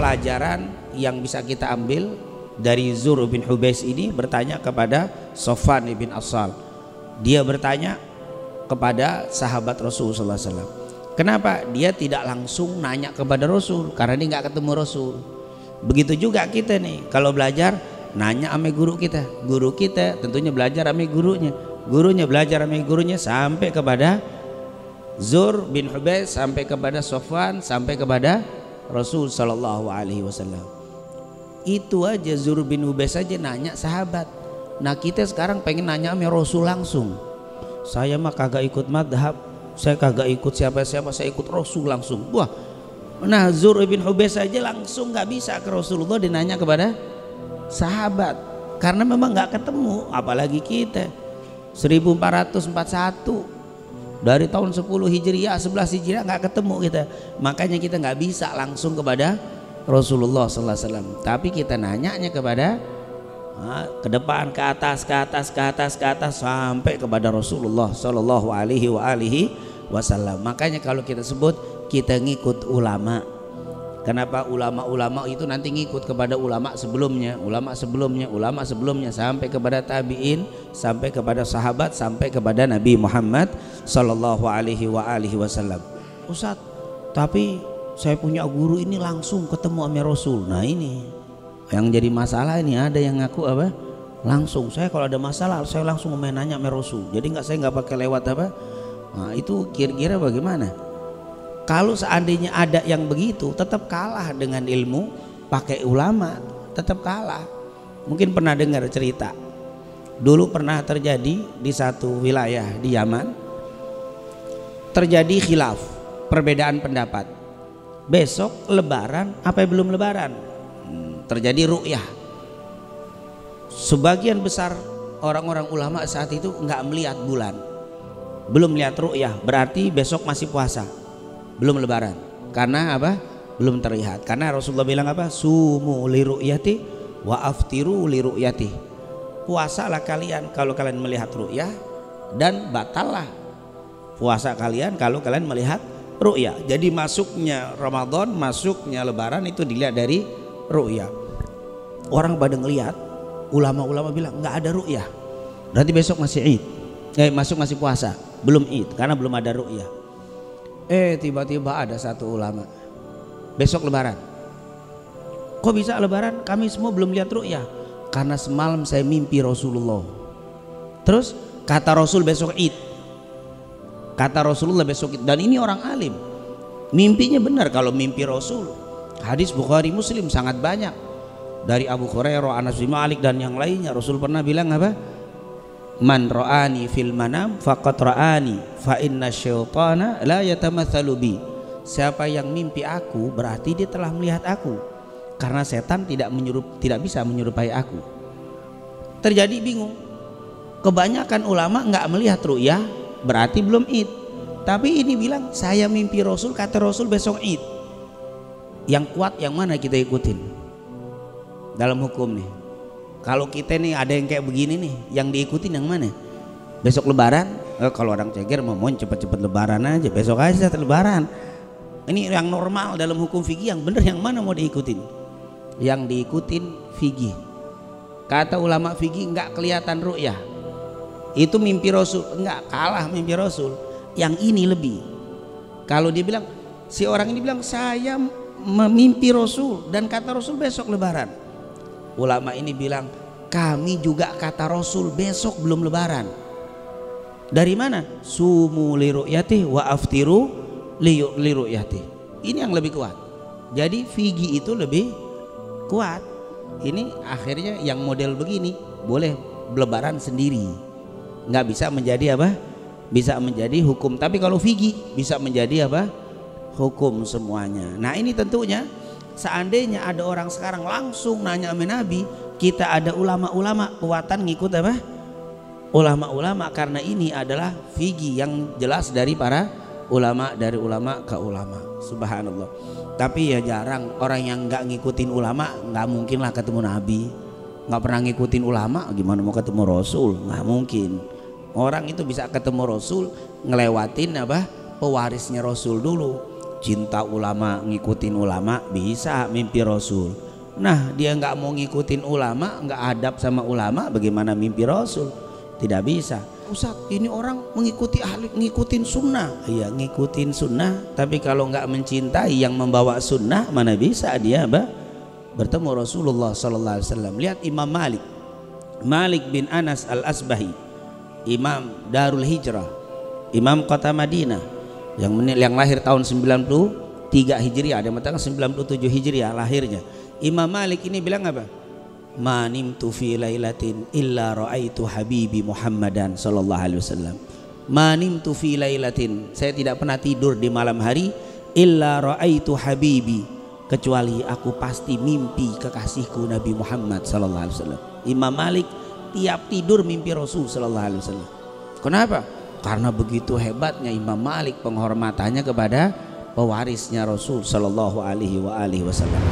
pelajaran yang bisa kita ambil dari Zur bin Hubais ini bertanya kepada Sofwan bin Asal. Dia bertanya kepada sahabat Rasulullah SAW. Kenapa dia tidak langsung nanya kepada Rasul? Karena dia nggak ketemu Rasul. Begitu juga kita nih, kalau belajar nanya sama guru kita. Guru kita tentunya belajar sama gurunya. Gurunya belajar sama gurunya sampai kepada Zur bin Hubais, sampai kepada Sofwan, sampai kepada Rasul Sallallahu Alaihi Wasallam. Itu aja Zur bin Hubais aja nanya sahabat. Nah kita sekarang pengen nanya sama Rasul langsung. Saya mah kagak ikut madhab, saya kagak ikut siapa-siapa, saya ikut Rasul langsung. Wah, nah Zur bin Hubais aja langsung nggak bisa ke Rasulullah, dinanya kepada sahabat. Karena memang nggak ketemu, apalagi kita 1441 dari tahun 10 Hijriah 11 Hijriah nggak ketemu kita. Makanya kita nggak bisa langsung kepada Rasulullah Sallallahu Alaihi Wasallam, tapi kita nanyanya kepada ke depan, ke atas, ke atas, ke atas, ke atas sampai kepada Rasulullah Sallallahu Alaihi Wasallam. Makanya kalau kita sebut kita ngikut ulama. Kenapa ulama-ulama itu nanti ngikut kepada ulama sebelumnya, ulama sebelumnya, ulama sebelumnya sampai kepada tabi'in, sampai kepada sahabat, sampai kepada Nabi Muhammad Sallallahu Alaihi Wasallam. Ustaz, tapi saya punya guru ini langsung ketemu sama Rasul. Nah ini yang jadi masalah, ini ada yang ngaku apa? Langsung. Saya kalau ada masalah saya langsung nanya sama Rasul. Jadi saya nggak pakai lewat apa? Nah itu kira-kira bagaimana? Kalau seandainya ada yang begitu, tetap kalah dengan ilmu pakai ulama, tetap kalah. Mungkin pernah dengar cerita. Dulu pernah terjadi di satu wilayah di Yaman, terjadi khilaf, perbedaan pendapat. Besok lebaran apa belum lebaran? Terjadi ru'yah. Sebagian besar orang-orang ulama saat itu nggak melihat bulan, belum melihat ru'yah, berarti besok masih puasa, belum lebaran. Karena apa? Belum terlihat. Karena Rasulullah bilang apa? Sumu li ru'yati wa aftiru li ru'yati. Puasalah kalian kalau kalian melihat ru'yah, dan batallah puasa kalian kalau kalian melihat ru'yah. Jadi masuknya Ramadan, masuknya lebaran itu dilihat dari ru'yah. Orang pada ngelihat, ulama-ulama bilang nggak ada ru'yah, berarti besok masih Id. Masih puasa, belum Id karena belum ada ru'yah. Tiba-tiba ada satu ulama, besok lebaran. Kok bisa lebaran? Kami semua belum lihat ru'yah. Karena semalam saya mimpi Rasulullah. Terus kata Rasul besok Id. Kata Rasulullah besok Id. Dan ini orang alim, mimpinya benar. Kalau mimpi Rasul, hadis Bukhari Muslim sangat banyak. Dari Abu Hurairah, Anas bin Malik dan yang lainnya, Rasul pernah bilang apa? Man ra'ani fil manam faqad ra'ani fa inna syaitana la yatamatsalu bi. Siapa yang mimpi aku berarti dia telah melihat aku, karena setan tidak bisa menyerupai aku. Terjadi bingung. Kebanyakan ulama nggak melihat ru'yah, berarti belum Id. Tapi ini bilang saya mimpi Rasul, kata Rasul besok Id. Yang kuat yang mana kita ikutin dalam hukum nih? Kalau kita nih ada yang kayak begini nih, yang diikutin yang mana? Besok lebaran? Kalau orang ceger mau cepet-cepet lebaran aja, besok aja lebaran. Ini yang normal dalam hukum fikih, yang bener yang mana mau diikutin? Yang diikutin fikih. Kata ulama fikih nggak kelihatan ru'yah, itu mimpi Rasul, enggak, kalah mimpi Rasul. Yang ini lebih. Kalau dia bilang, si orang ini bilang saya memimpi Rasul dan kata Rasul besok lebaran. Ulama ini bilang kami juga kata Rasul besok belum lebaran. Dari mana? Sumu li ru'yati wa aftiru li ru'yati. Ini yang lebih kuat. Jadi fikih itu lebih kuat. Ini akhirnya yang model begini boleh lebaran sendiri, nggak bisa menjadi apa? Bisa menjadi hukum. Tapi kalau fikih bisa menjadi apa? Hukum semuanya. Nah ini tentunya seandainya ada orang sekarang langsung nanya sama Nabi, kita ada ulama-ulama, kekuatan ngikut apa? Ulama-ulama, karena ini adalah fikih yang jelas dari para ulama, dari ulama ke ulama. Subhanallah. Tapi ya jarang orang yang nggak ngikutin ulama, nggak mungkin lah ketemu Nabi. Nggak pernah ngikutin ulama, gimana mau ketemu Rasul? Nggak mungkin. Orang itu bisa ketemu Rasul ngelewatin apa? Pewarisnya Rasul dulu. cinta ulama, ngikutin ulama, bisa mimpi Rasul. Nah dia nggak mau ngikutin ulama, nggak adab sama ulama, bagaimana mimpi Rasul? Tidak bisa. Ustaz, ini orang mengikuti ahli, ngikutin sunnah. Iya ngikutin sunnah, tapi kalau nggak mencintai yang membawa sunnah, mana bisa dia bertemu Rasulullah Sallallahu Alaihi Wasallam. Lihat Imam Malik bin Anas Al-Asbahi, Imam Darul Hijrah, Imam kota Madinah, yang lahir tahun 93 Hijriah, ada yang mengatakan 97 Hijriah lahirnya. Imam Malik ini bilang apa? Ma nimtu fi lailatin illa ra'aitu habibi Muhammadan sallallahu alaihi wasallam. Ma nimtu fi lailatin, saya tidak pernah tidur di malam hari, illa ra'aitu habibi, kecuali aku pasti mimpi kekasihku Nabi Muhammad sallallahu alaihi wasallam. Imam Malik tiap tidur mimpi Rasul sallallahu alaihi wasallam. Kenapa? Karena begitu hebatnya Imam Malik penghormatannya kepada pewarisnya Rasul sallallahu alaihi wasallam.